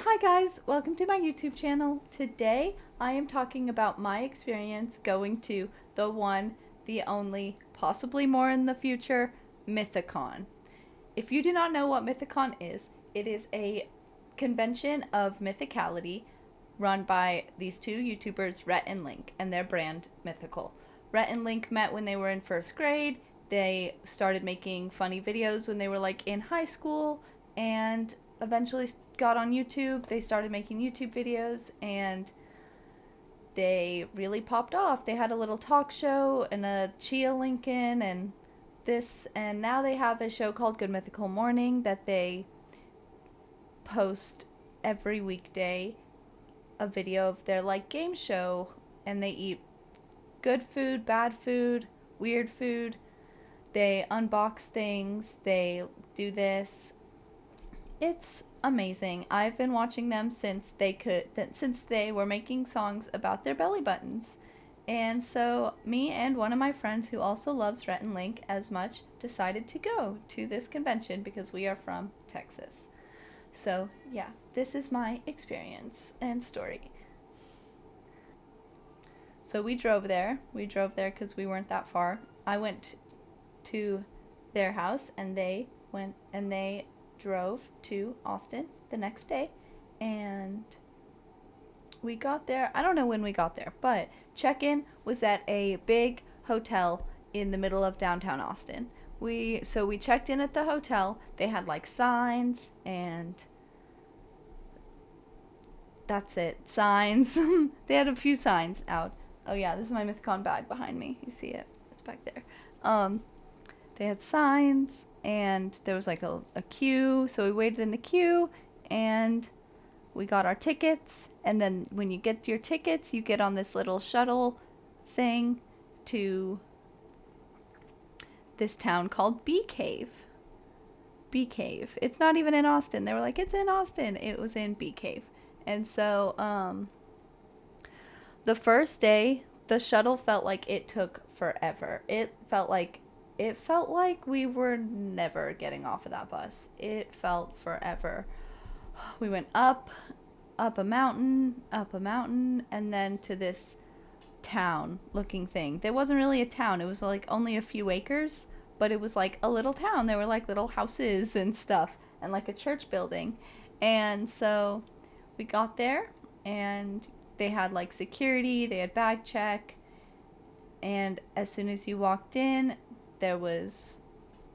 Hi guys, welcome to my YouTube channel. Today I am talking about my experience going to the one, the only, possibly more in the future, Mythicon. If you do not know what Mythicon is, it is a convention of mythicality run by these two YouTubers, Rhett and Link, and their brand Mythical. Rhett and Link met when they were in first grade. They started making funny videos when they were like in high school and eventually got on YouTube. They started making YouTube videos and they really popped off. They had a little talk show and a Chia Lincoln and this, and now they have a show called Good Mythical Morning that they post every weekday, a video of their like game show, and they eat good food, bad food, weird food. They unbox things, they do this. It's amazing. I've been watching them since they were making songs about their belly buttons. And so me and one of my friends who also loves Rhett and Link as much decided to go to this convention because we are from Texas. So, yeah, this is my experience and story. So we drove there. We drove there because we weren't that far. I went to their house and they drove to Austin the next day, and we got there. I don't know when we got there, but check-in was at a big hotel in the middle of downtown Austin. We checked in at the hotel. They had like signs, and that's it. Signs. They had a few signs out. Oh yeah, this is my Mythicon bag behind me. You see it? It's back there. They had signs, and there was like a queue, so we waited in the queue, and we got our tickets. And then when you get your tickets, you get on this little shuttle thing to this town called Bee Cave. Bee Cave. It's not even in Austin. They were like, it's in Austin. It was in Bee Cave. And so the first day, the shuttle felt like it took forever. It felt like we were never getting off of that bus. It felt forever. We went up a mountain, and then to this town looking thing. There wasn't really a town. It was like only a few acres, but it was like a little town. There were like little houses and stuff and like a church building. And so we got there, and they had like security, they had bag check, and as soon as you walked in, there was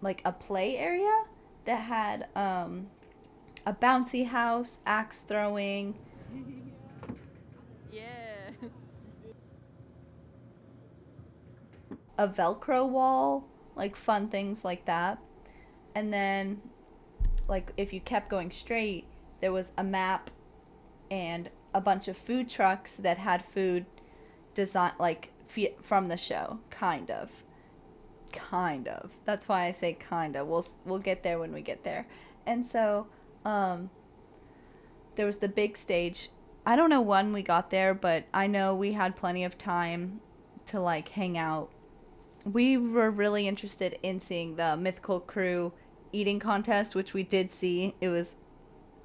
like a play area that had a bouncy house, axe throwing, Yeah. a Velcro wall, like fun things like that. And then, like, if you kept going straight, there was a map and a bunch of food trucks that had food design like from the show, kind of. That's why I say kind of. We'll get there when we get there. And so there was the big stage. I don't know when we got there, but I know we had plenty of time to like hang out. We were really interested in seeing the Mythical Crew eating contest, which we did see. It was,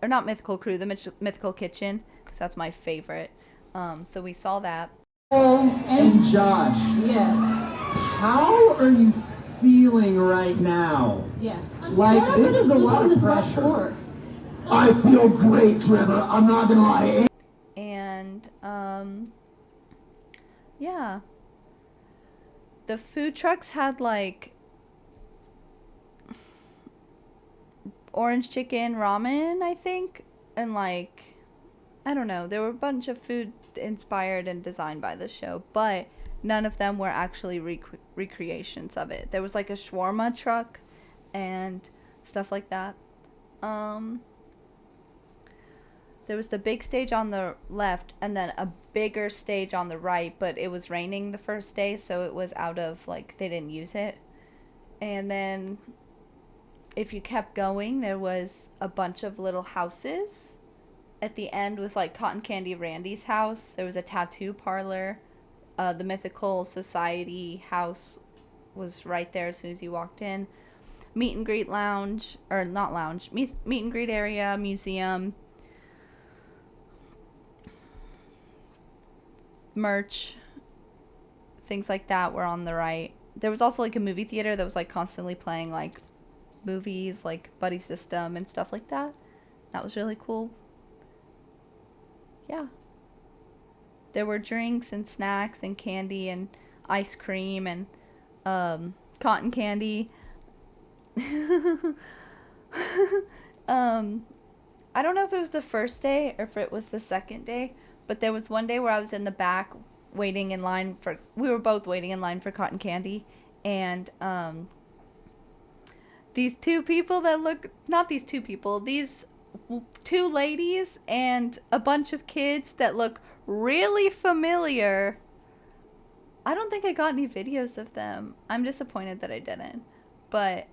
or not Mythical Crew, the Mythical Kitchen, because that's my favorite. So we saw that. And Josh, Yes. how are you feeling right now? Yes. Like, this is a lot of pressure. I feel great, Trevor. I'm not gonna lie. And yeah, the food trucks had like orange chicken ramen, I think, and like, I don't know, there were a bunch of food inspired and designed by the show, but none of them were actually recreations of it. There was like a shawarma truck and stuff like that. There was the big stage on the left and then a bigger stage on the right, but it was raining the first day, so it was out of, like, they didn't use it. And then if you kept going, there was a bunch of little houses. At the end was like Cotton Candy Randy's house. There was a tattoo parlor. The Mythical Society house was right there as soon as you walked in. Meet and greet lounge, or not lounge, meet and greet area, museum. merch, things like that were on the right. There was also like a movie theater that was like constantly playing like movies, like Buddy System and stuff like that. That was really cool. Yeah. There were drinks and snacks and candy and ice cream and cotton candy. I don't know if it was the first day or if it was the second day, but there was one day where I was in the back waiting in line for, we were both waiting in line for cotton candy, and these two people that look, not these two people, these two ladies and a bunch of kids that look really familiar. I don't think I got any videos of them. I'm disappointed that I didn't. But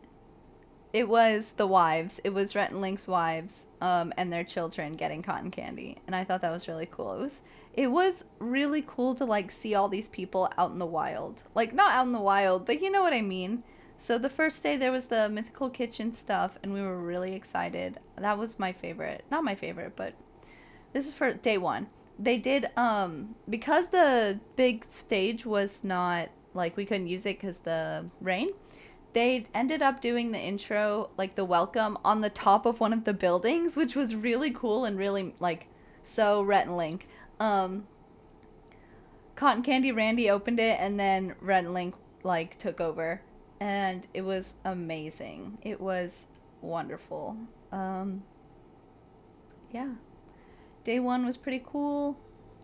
it was the wives. It was Rhett and Link's wives and their children getting cotton candy. And I thought that was really cool. It was really cool to like see all these people out in the wild. Like not out in the wild, but you know what I mean. So the first day there was the Mythical Kitchen stuff and we were really excited. That was my favorite. Not my favorite, but this is for day one. They did because the big stage was not, like, we couldn't use it because the rain. They ended up doing the intro, like the welcome, on the top of one of the buildings, which was really cool and really like so Rhett and Link. Cotton Candy Randy opened it and then Rhett and Link like took over, and it was amazing. It was wonderful. Yeah. Day one was pretty cool.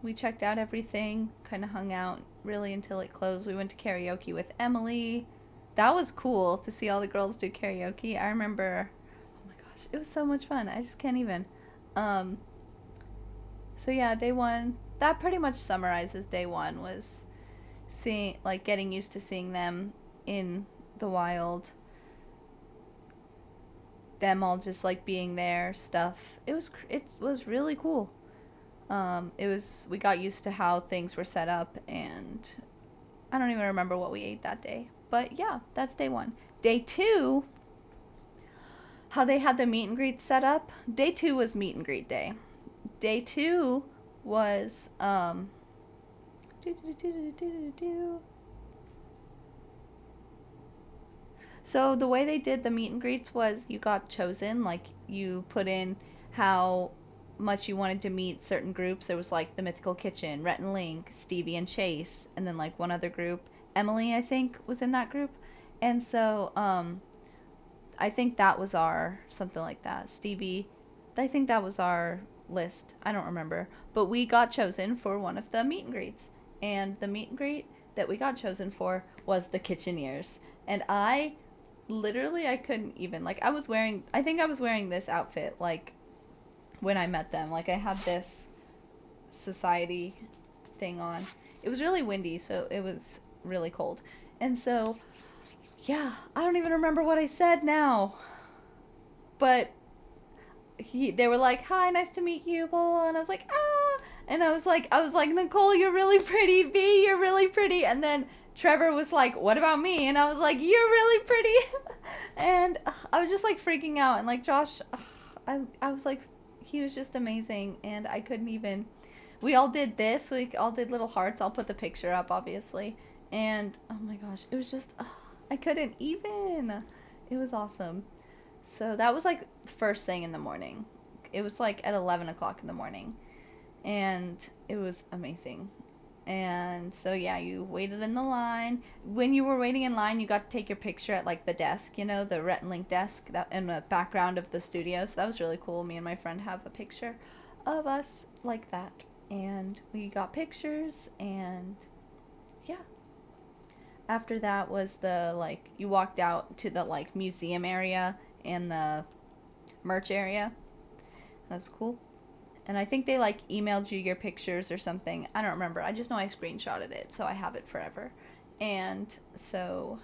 We checked out everything, kind of hung out really until it closed. We went to karaoke with Emily. That was cool to see all the girls do karaoke. I remember, oh my gosh, it was so much fun. I just can't even. So yeah, day one, that pretty much summarizes day one, was seeing, like, getting used to seeing them in the wild. Them all just like being there, stuff. It was really cool. We got used to how things were set up, and I don't even remember what we ate that day. But yeah, that's day one. Day two, how they had the meet and greet set up. Day two was meet and greet day. Day two was so the way they did the meet and greets was you got chosen, like you put in how much you wanted to meet certain groups. There was like the Mythical Kitchen, Rhett and Link, Stevie and Chase, and then like one other group. Emily, I think, was in that group. And so I think that was our, something like that. Stevie, I think that was our list. I don't remember. But we got chosen for one of the meet and greets. And the meet and greet that we got chosen for was the Kitcheneers. And I couldn't even, like, I think I was wearing this outfit, like, when I met them. Like, I had this society thing on. It was really windy, so it was really cold. And so, yeah, I don't even remember what I said now. But they were like, "Hi, nice to meet you," blah, blah, blah. And I was like, "Ah." And I was like, "Nicole, you're really pretty. B, you're really pretty." And then Trevor was like, "What about me?" And I was like, "You're really pretty." And I was just like freaking out. And like Josh, I was like, he was just amazing. And I couldn't even, we all did this. We all did little hearts. I'll put the picture up, obviously. And oh my gosh, it was just, I couldn't even. It was awesome. So that was like first thing in the morning. It was like at 11 o'clock in the morning. And it was amazing. And so yeah, you waited in the line. When you were waiting in line, you got to take your picture at like the desk, you know, the Rhett and Link desk that in the background of the studio. So that was really cool. Me and my friend have a picture of us like that. And we got pictures, and yeah. After that was the, like, you walked out to the like museum area and the merch area. That was cool. And I think they like emailed you your pictures or something. I don't remember. I just know I screenshotted it, so I have it forever. And so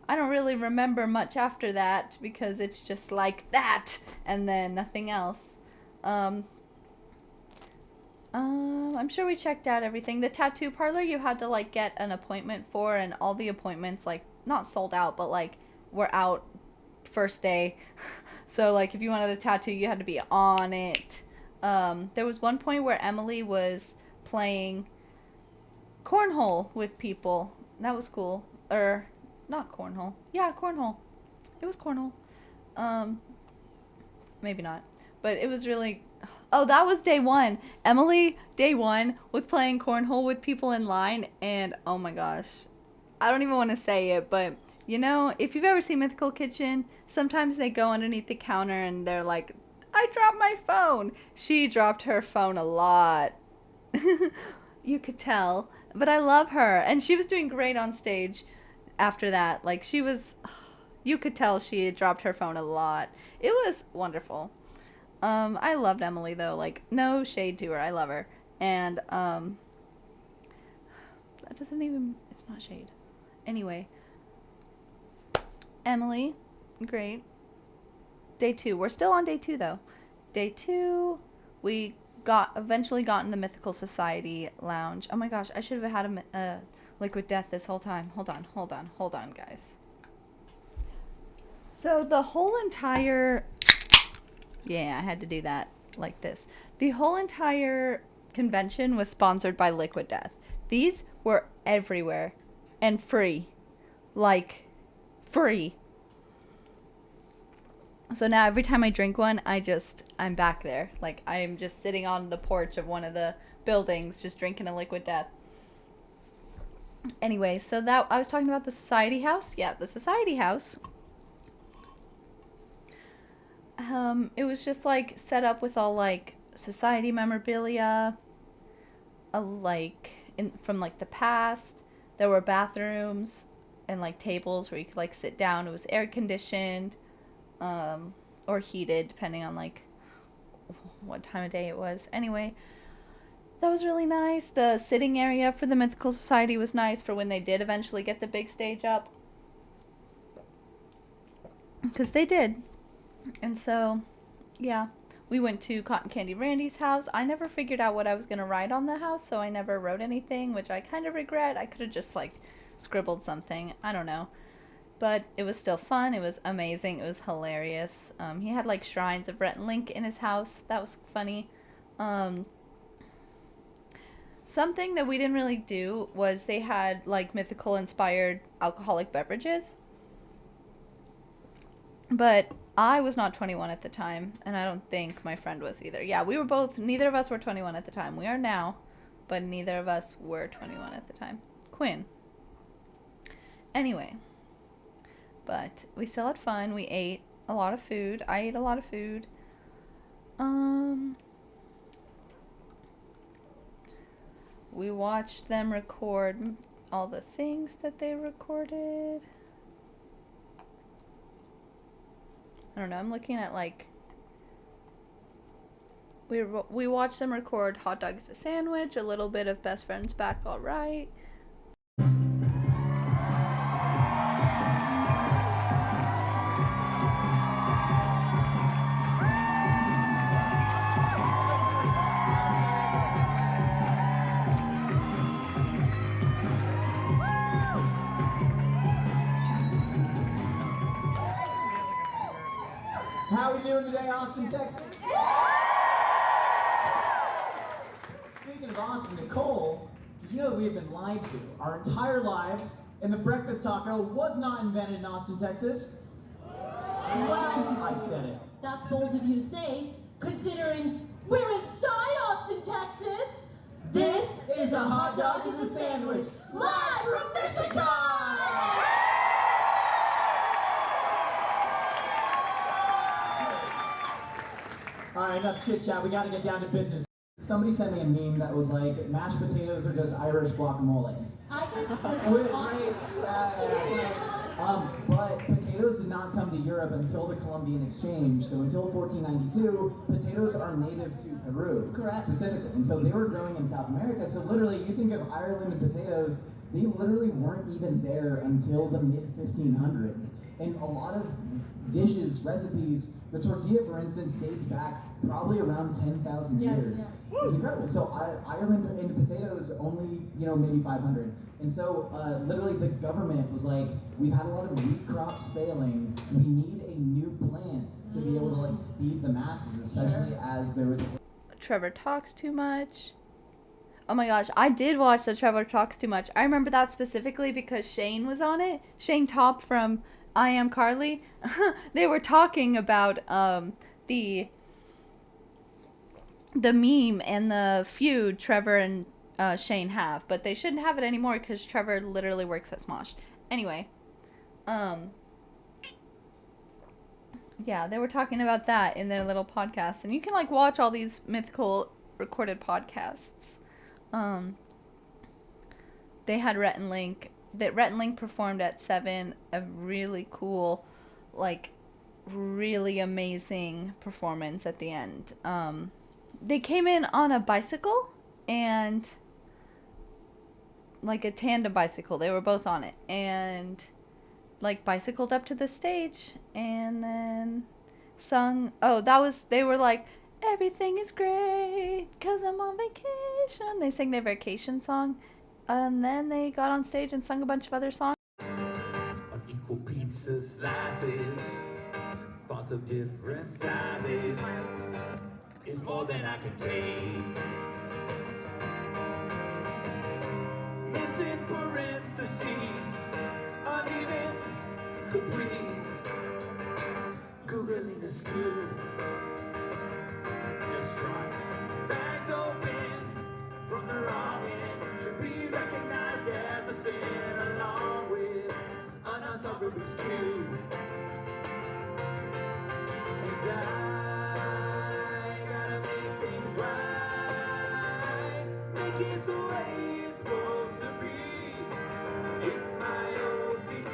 I don't really remember much after that because it's just like that and then nothing else. I'm sure we checked out everything. The tattoo parlor you had to like get an appointment for, and all the appointments like not sold out, but like were out first day. So like if you wanted a tattoo, you had to be on it. There was one point where Emily was playing cornhole with people. That was cool. Or not cornhole. Yeah, cornhole. It was cornhole. Maybe not. But it was really. Oh, that was day one. Emily, day one, was playing cornhole with people in line, and oh my gosh. I don't even want to say it, but you know, if you've ever seen Mythical Kitchen, sometimes they go underneath the counter and they're like, I dropped my phone. She dropped her phone a lot. You could tell. But I love her. And she was doing great on stage after that. Like, she was. You could tell she had dropped her phone a lot. It was wonderful. I loved Emily, though. Like, no shade to her. I love her. And, that doesn't even. It's not shade. Anyway. Emily. Great. Day 2. We're still on day 2, though. Day 2, we eventually got in the Mythical Society lounge. Oh my gosh, I should have had a Liquid Death this whole time. Hold on, guys. So the whole entire... Yeah, I had to do that like this. The whole entire convention was sponsored by Liquid Death. These were everywhere and free. Like, free. So now every time I drink one, I'm back there. Like, I'm just sitting on the porch of one of the buildings just drinking a Liquid Death. Anyway, so that I was talking about the Society House. Yeah, the Society House. It was just like set up with all like society memorabilia, from like the past. There were bathrooms and like tables where you could like sit down. It was air conditioned. Or heated, depending on like what time of day it was. Anyway, that was really nice. The sitting area for the Mythical Society was nice for when they did eventually get the big stage up, because they did. And so, yeah, we went to Cotton Candy Randy's house. I never figured out what I was gonna write on the house, so I never wrote anything, which I kind of regret. I could have just like scribbled something. I don't know. But it was still fun. It was amazing. It was hilarious. He had like shrines of Rhett and Link in his house. That was funny. Something that we didn't really do was they had like mythical inspired alcoholic beverages. But I was not 21 at the time, and I don't think my friend was either. Yeah, neither of us were 21 at the time. We are now, but neither of us were 21 at the time. Quinn. Anyway. But we still had fun. We ate a lot of food. I ate a lot of food. We watched them record all the things that they recorded. I don't know. I'm looking at like... We watched them record Hot Dog is a Sandwich, a little bit of Best Friends Back All Right. How are we doing today, Austin, Texas? Speaking of Austin, Nicole, did you know that we have been lied to our entire lives, and the breakfast taco was not invented in Austin, Texas? Well, I said it. That's bold of you to say, considering we're inside Austin, Texas. This is a Hot Dog is a Sandwich, live from Mythicon! Alright, enough chit chat, we gotta get down to business. Somebody sent me a meme that was like, mashed potatoes are just Irish guacamole. I think so. But potatoes did not come to Europe until the Columbian Exchange. So until 1492, potatoes are native to Peru. Correct. Specifically. And so they were growing in South America. So literally, you think of Ireland and potatoes, they literally weren't even there until the mid-1500s. And a lot of dishes, recipes, the tortilla, for instance, dates back probably around 10,000 years. Yes. It's incredible. So Ireland into potatoes only, maybe 500. And so literally the government was like, we've had a lot of wheat crops failing. We need a new plant to be able to feed the masses, especially as there was... Trevor talks too much. Oh my gosh, I did watch the Trevor Talks Too Much. I remember that specifically because Shane was on it. Shane Top from I Am Carly. They were talking about the meme and the feud Trevor and Shane have, but they shouldn't have it anymore because Trevor literally works at Smosh. Anyway, yeah, they were talking about that in their little podcast, and you can like watch all these mythical recorded podcasts. They had Rhett and Link. That Rhett and Link performed at 7, a really cool, like, really amazing performance at the end. They came in on a bicycle and like a tandem bicycle. They were both on it and like bicycled up to the stage and then sung. Oh, they were like, everything is great because I'm on vacation. They sang their vacation song. And then they got on stage and sung a bunch of other songs. Unequal pizza slices, thoughts of different sizes. It's more than I can take. Missing parentheses, uneven caprice. Googling the school. Just try. Bags open from the wrong end. Should be recognized as a sin along with an unsolved Rubik's Cube. 'Cause I gotta make things right. Make it the way it's supposed to be. It's my OCD.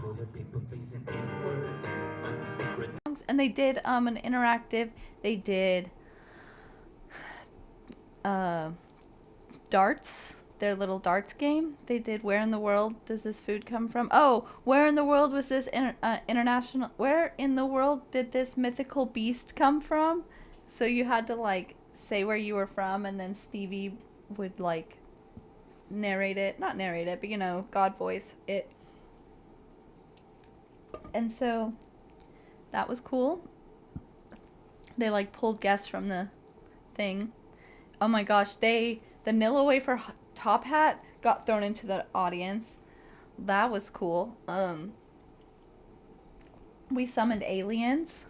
Toilet paper facing inwards. Unsacred. And they did an interactive. They did darts, their little darts game. They did where in the world does this food come from? Oh, where in the world was this international, where in the world did this mythical beast come from? So you had to like say where you were from, and then Stevie would like narrate it, not narrate it, but you know, God voice it. And so that was cool. They like pulled guests from the thing. Oh my gosh, the Nilla Wafer top hat got thrown into the audience. That was cool. We summoned aliens.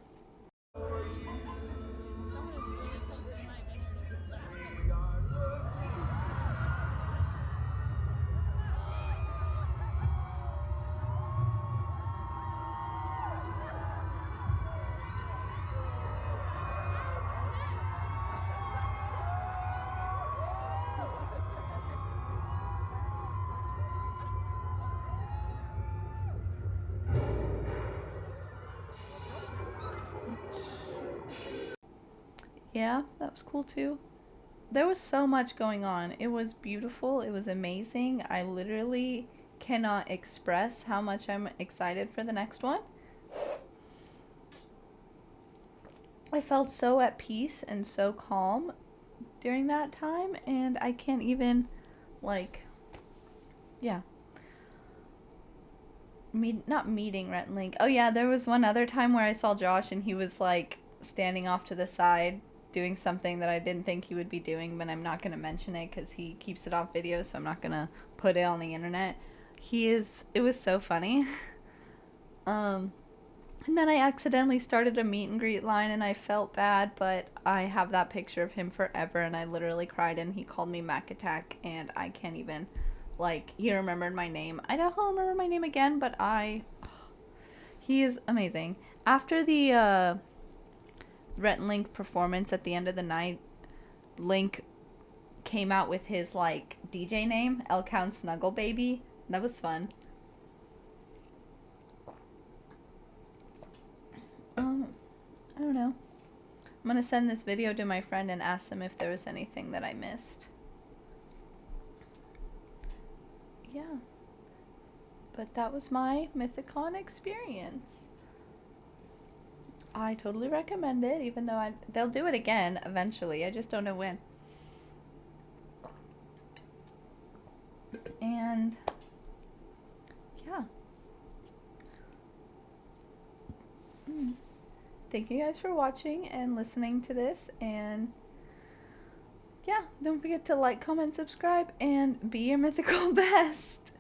Yeah, that was cool too. There was so much going on. It was beautiful. It was amazing. I literally cannot express how much I'm excited for the next one. I felt so at peace and so calm during that time, and I can't even, like, yeah. Not meeting Rhett and Link. Oh yeah, there was one other time where I saw Josh and he was like standing off to the side doing something that I didn't think he would be doing, but I'm not going to mention it because he keeps it off video, so I'm not going to put it on the internet. It was so funny. And then I accidentally started a meet and greet line and I felt bad, but I have that picture of him forever and I literally cried and he called me Mac Attack and I can't even, like, he remembered my name. I don't remember my name again, but he is amazing. After the Rhett and Link performance at the end of the night, Link came out with his like DJ name, El Count Snuggle Baby. That was fun. I don't know. I'm gonna send this video to my friend and ask them if there was anything that I missed. Yeah. But that was my Mythicon experience. I totally recommend it, even though they'll do it again eventually. I just don't know when. And yeah. thank you guys for watching and listening to this. And yeah, don't forget to like, comment, subscribe, and be your mythical best.